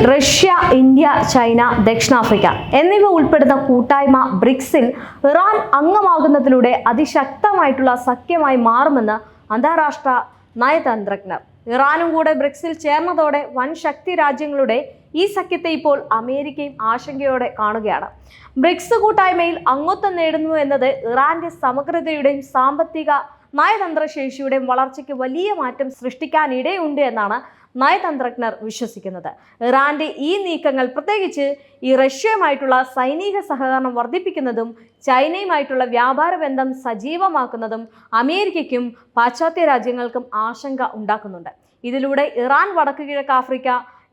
Russia, India, China, ദക്ഷിണാഫ്രിക്ക എന്നിവ ഉൾപ്പെടുന്ന കൂട്ടായ്മ ബ്രിക്സിൽ ഇറാൻ അംഗമാകുന്നതിലൂടെ അതിശക്തമായിട്ടുള്ള സഖ്യമായി മാറുമെന്ന് അന്താരാഷ്ട്ര നയതന്ത്രജ്ഞർ. ഇറാനും കൂടെ ബ്രിക്സിൽ ചേർന്നതോടെ വൻ ശക്തി രാജ്യങ്ങളുടെ ഈ സഖ്യത്തെ ഇപ്പോൾ അമേരിക്കയും ആശങ്കയോടെ കാണുകയാണ്. ബ്രിക്സ് കൂട്ടായ്മയിൽ അംഗത്വം നേടുന്നു എന്നത് ഇറാന്റെ സമഗ്രതയുടെയും സാമ്പത്തിക നയതന്ത്ര ശേഷിയുടെയും വളർച്ചയ്ക്ക് വലിയ മാറ്റം സൃഷ്ടിക്കാനിടയുണ്ട് എന്നാണ് നയതന്ത്രജ്ഞർ വിശ്വസിക്കുന്നത്. ഇറാന്റെ ഈ നീക്കങ്ങൾ പ്രത്യേകിച്ച് ഈ റഷ്യയുമായിട്ടുള്ള സൈനിക സഹകരണം വർദ്ധിപ്പിക്കുന്നതും ചൈനയുമായിട്ടുള്ള വ്യാപാര ബന്ധം സജീവമാക്കുന്നതും അമേരിക്കയ്ക്കും പാശ്ചാത്യ രാജ്യങ്ങൾക്കും ആശങ്ക ഉണ്ടാക്കുന്നുണ്ട്. ഇതിലൂടെ ഇറാൻ വടക്കു കിഴക്ക് ആഫ്രിക്ക,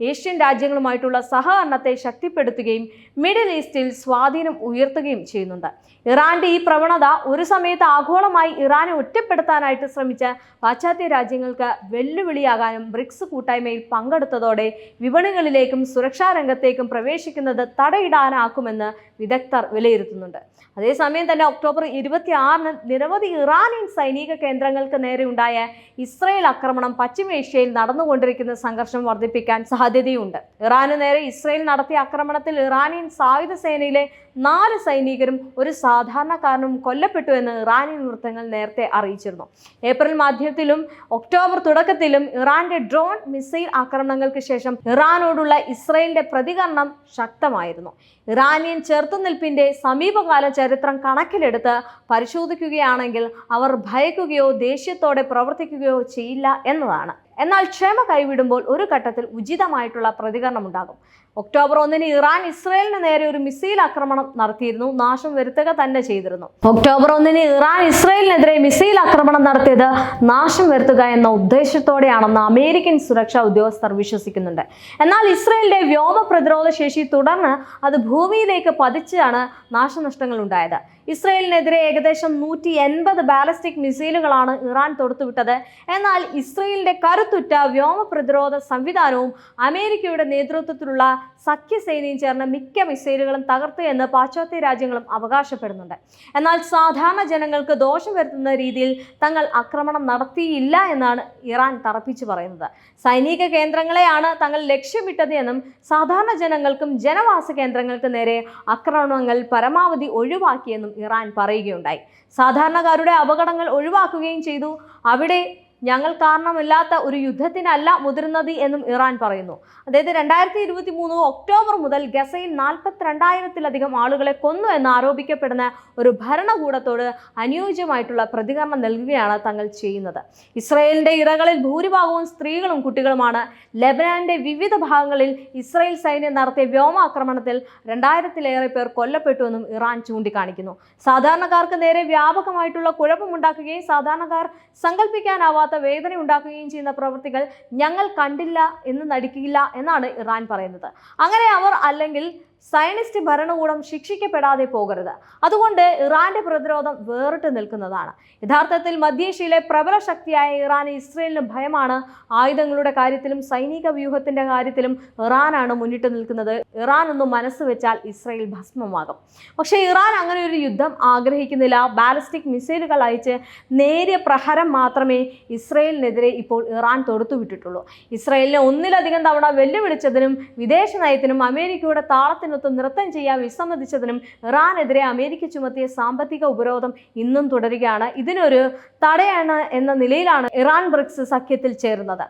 ഏഷ്യൻ രാജ്യങ്ങളുമായിട്ടുള്ള സഹകരണത്തെ ശക്തിപ്പെടുത്തുകയും മിഡിൽ ഈസ്റ്റിൽ സ്വാധീനം ഉയർത്തുകയും ചെയ്യുന്നുണ്ട്. ഇറാന്റെ ഈ പ്രവണത ഒരു സമയത്ത് ആഗോളമായി ഇറാനെ ഒറ്റപ്പെടുത്താനായിട്ട് ശ്രമിച്ച പാശ്ചാത്യ രാജ്യങ്ങൾക്ക് വെല്ലുവിളിയാകാനും ബ്രിക്സ് കൂട്ടായ്മയിൽ പങ്കെടുത്തതോടെ വിപണികളിലേക്കും സുരക്ഷാ രംഗത്തേക്കും പ്രവേശിക്കുന്നത് തടയിടാനാക്കുമെന്ന് വിദഗ്ധർ വിലയിരുത്തുന്നുണ്ട്. അതേസമയം തന്നെ ഒക്ടോബർ 26-ന് നിരവധി ഇറാനിയൻ സൈനിക കേന്ദ്രങ്ങൾക്ക് നേരെ ഉണ്ടായ ഇസ്രയേൽ ആക്രമണം പശ്ചിമേഷ്യയിൽ നടന്നുകൊണ്ടിരിക്കുന്ന സംഘർഷം വർദ്ധിപ്പിക്കാൻ സാധ്യതയുണ്ട്. ഇറാന് നേരെ ഇസ്രയേൽ നടത്തിയ ആക്രമണത്തിൽ ഇറാനിയൻ സായുധ സേനയിലെ 4 സൈനികരും ഒരു സാധാരണക്കാരനും കൊല്ലപ്പെട്ടു എന്ന് ഇറാനിയൻ വൃത്തങ്ങൾ നേരത്തെ അറിയിച്ചിരുന്നു. ഏപ്രിൽ മധ്യത്തിലും ഒക്ടോബർ തുടക്കത്തിലും ഇറാന്റെ ഡ്രോൺ മിസൈൽ ആക്രമണങ്ങൾക്ക് ശേഷം ഇറാനോടുള്ള ഇസ്രയേലിന്റെ പ്രതികരണം ശക്തമായിരുന്നു. ഇറാനിയൻ ചെറുത്തുനിൽപ്പിന്റെ സമീപകാല ചരിത്രം കണക്കിലെടുത്ത് പരിശോധിക്കുകയാണെങ്കിൽ അവർ ഭയക്കുകയോ ദേഷ്യത്തോടെ പ്രവർത്തിക്കുകയോ ചെയ്യില്ല എന്നതാണ്. എന്നാൽ ക്ഷമ കൈവിടുമ്പോൾ ഒരു ഘട്ടത്തിൽ ഉചിതമായിട്ടുള്ള പ്രതികരണം ഉണ്ടാകും. ഒക്ടോബർ 1-ന് ഇറാൻ ഇസ്രയേലിന് നേരെ ഒരു മിസൈൽ ആക്രമണം നടത്തിയിരുന്നു, നാശം വരുത്തുക തന്നെ ചെയ്തിരുന്നു. ഒക്ടോബർ 1-ന് ഇറാൻ ഇസ്രയേലിനെതിരെ മിസൈൽ ആക്രമണം നടത്തിയത് നാശം വരുത്തുക എന്ന ഉദ്ദേശത്തോടെയാണെന്ന് അമേരിക്കൻ സുരക്ഷാ ഉദ്യോഗസ്ഥർ വിശ്വസിക്കുന്നുണ്ട്. എന്നാൽ ഇസ്രയേലിന്റെ വ്യോമ പ്രതിരോധ ശേഷി തുടർന്ന് അത് ഭൂമിയിലേക്ക് പതിച്ചാണ് നാശനഷ്ടങ്ങൾ ഉണ്ടായത്. ഇസ്രയേലിനെതിരെ ഏകദേശം 180 ബാലിസ്റ്റിക് മിസൈലുകളാണ് ഇറാൻ തൊടുത്തുവിട്ടത്. എന്നാൽ ഇസ്രയേലിന്റെ കരുത്തുറ്റ വ്യോമ പ്രതിരോധ സംവിധാനവും അമേരിക്കയുടെ നേതൃത്വത്തിലുള്ള സഖ്യസേനയും ചേർന്ന് മിക്ക മിസൈലുകളും തകർത്തു എന്ന് പാശ്ചാത്യ രാജ്യങ്ങളും അവകാശപ്പെടുന്നുണ്ട്. എന്നാൽ സാധാരണ ജനങ്ങൾക്ക് ദോഷം വരുത്തുന്ന രീതിയിൽ തങ്ങൾ ആക്രമണം നടത്തിയില്ല എന്നാണ് ഇറാൻ തറപ്പിച്ചു പറയുന്നത്. സൈനിക കേന്ദ്രങ്ങളെയാണ് തങ്ങൾ ലക്ഷ്യമിട്ടത് എന്നും സാധാരണ ജനങ്ങൾക്കും ജനവാസ കേന്ദ്രങ്ങൾക്ക് നേരെ ആക്രമണങ്ങൾ പരമാവധി ഒഴിവാക്കിയെന്നും ഇറാൻ പറയുകയുണ്ടായി. സാധാരണക്കാരുടെ അപകടങ്ങൾ ഒഴിവാക്കുകയും ചെയ്തു. അവിടെ ഞങ്ങൾ കാരണമില്ലാത്ത ഒരു യുദ്ധത്തിനല്ല മുതിർന്നത് എന്നും ഇറാൻ പറയുന്നു. അതായത് 2023 ഒക്ടോബർ മുതൽ ഗസയിൽ 42,000-ത്തിലധികം ആളുകളെ കൊന്നു എന്ന് ആരോപിക്കപ്പെടുന്ന ഒരു ഭരണകൂടത്തോട് അനുയോജ്യമായിട്ടുള്ള പ്രതികരണം നൽകുകയാണ് തങ്ങൾ ചെയ്യുന്നത്. ഇസ്രയേലിന്റെ ഇരകളിൽ ഭൂരിഭാഗവും സ്ത്രീകളും കുട്ടികളുമാണ്. ലെബനാന്റെ വിവിധ ഭാഗങ്ങളിൽ ഇസ്രയേൽ സൈന്യം നടത്തിയ വ്യോമാക്രമണത്തിൽ 2000-ലേറെ പേർ കൊല്ലപ്പെട്ടുവെന്നും ഇറാൻ ചൂണ്ടിക്കാണിക്കുന്നു. സാധാരണക്കാർക്ക് നേരെ വ്യാപകമായിട്ടുള്ള കുഴപ്പമുണ്ടാക്കുകയും സാധാരണക്കാർ സങ്കല്പിക്കാനാവാത്ത വേദന ഉണ്ടാക്കുകയും ചെയ്യുന്ന പ്രവൃത്തികൾ ഞങ്ങൾ കണ്ടില്ല എന്ന് നടിക്കില്ല എന്നാണ് ഇറാൻ പറയുന്നത്. അങ്ങനെ അവർ അല്ലെങ്കിൽ സയനിസ്റ്റ് ഭരണകൂടം ശിക്ഷിക്കപ്പെടാതെ പോകരുത്. അതുകൊണ്ട് ഇറാന്റെ പ്രതിരോധം വേറിട്ട് നിൽക്കുന്നതാണ്. യഥാർത്ഥത്തിൽ മധ്യേഷ്യയിലെ പ്രബല ശക്തിയായ ഇറാന് ഇസ്രയേലിന് ഭയമാണ്. ആയുധങ്ങളുടെ കാര്യത്തിലും സൈനിക വ്യൂഹത്തിന്റെ കാര്യത്തിലും ഇറാനാണ് മുന്നിട്ട് നിൽക്കുന്നത്. ഇറാൻ ഒന്ന് മനസ്സ് വെച്ചാൽ ഇസ്രയേൽ ഭസ്മമാകും. പക്ഷേ ഇറാൻ അങ്ങനെ ഒരു യുദ്ധം ആഗ്രഹിക്കുന്നില്ല. ബാലിസ്റ്റിക് മിസൈലുകൾ അയച്ച് നേരിയ പ്രഹരം മാത്രമേ ഇസ്രയേലിനെതിരെ ഇപ്പോൾ ഇറാൻ തൊടുത്തുവിട്ടിട്ടുള്ളൂ. ഇസ്രയേലിനെ ഒന്നിലധികം തവണ വെല്ലുവിളിച്ചതിനും വിദേശ നയത്തിനും അമേരിക്കയുടെ താളത്തിനൊത്ത് നൃത്തം ചെയ്യാൻ വിസമ്മതിച്ചതിനും ഇറാനെതിരെ അമേരിക്ക ചുമത്തിയ സാമ്പത്തിക ഉപരോധം ഇന്നും തുടരുകയാണ്. ഇതിനൊരു തടയാണ് എന്ന നിലയിലാണ് ഇറാൻ ബ്രിക്സ് സഖ്യത്തിൽ ചേരുന്നത്.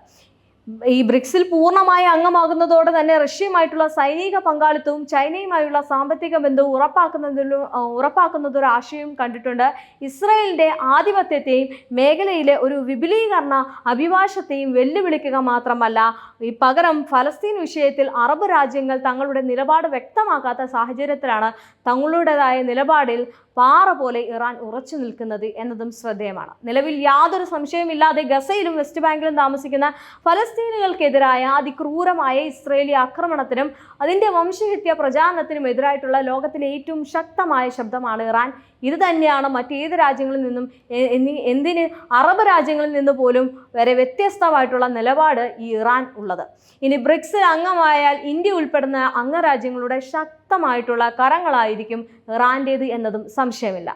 ഈ ബ്രിക്സിൽ പൂർണ്ണമായി അംഗമാകുന്നതോടെ തന്നെ റഷ്യയുമായിട്ടുള്ള സൈനിക പങ്കാളിത്തവും ചൈനയുമായുള്ള സാമ്പത്തിക ബന്ധവും ഉറപ്പാക്കുന്നതൊരു ആശയവും കണ്ടിട്ടുണ്ട്. ഇസ്രയേലിന്റെ ആധിപത്യത്തെയും മേഖലയിലെ ഒരു വിപുലീകരണ അഭിഭാഷത്തെയും വെല്ലുവിളിക്കുക മാത്രമല്ല, പകരം ഫലസ്തീൻ വിഷയത്തിൽ അറബ് രാജ്യങ്ങൾ തങ്ങളുടെ നിലപാട് വ്യക്തമാക്കാത്ത സാഹചര്യത്തിലാണ് തങ്ങളുടേതായ നിലപാടിൽ പാറ പോലെ ഇറാൻ ഉറച്ചു നിൽക്കുന്നത് എന്നതും ശ്രദ്ധേയമാണ്. നിലവിൽ യാതൊരു സംശയമില്ലാതെ ഗസയിലും വെസ്റ്റ് ബാങ്കിലും താമസിക്കുന്ന ഫലസ്തീനികൾക്കെതിരായ അതിക്രൂരമായ ഇസ്രയേലി ആക്രമണത്തിനും അതിൻ്റെ വംശഹത്യ പ്രചാരണത്തിനും എതിരായിട്ടുള്ള ലോകത്തിലെ ഏറ്റവും ശക്തമായ ശബ്ദമാണ് ഇറാൻ. ഇത് തന്നെയാണ് മറ്റേത് രാജ്യങ്ങളിൽ നിന്നും എന്തിന് അറബ് രാജ്യങ്ങളിൽ നിന്ന് പോലും വരെ വ്യത്യസ്തമായിട്ടുള്ള നിലപാട് ഈ ഇറാൻ ഉള്ളത്. ഇനി ബ്രിക്സിൽ അംഗമായാൽ ഇന്ത്യ ഉൾപ്പെടുന്ന അംഗരാജ്യങ്ങളുടെ ശക്തമായിട്ടുള്ള കരങ്ങളായിരിക്കും ഇറാൻ്റേത് എന്നതും സംശയമില്ല.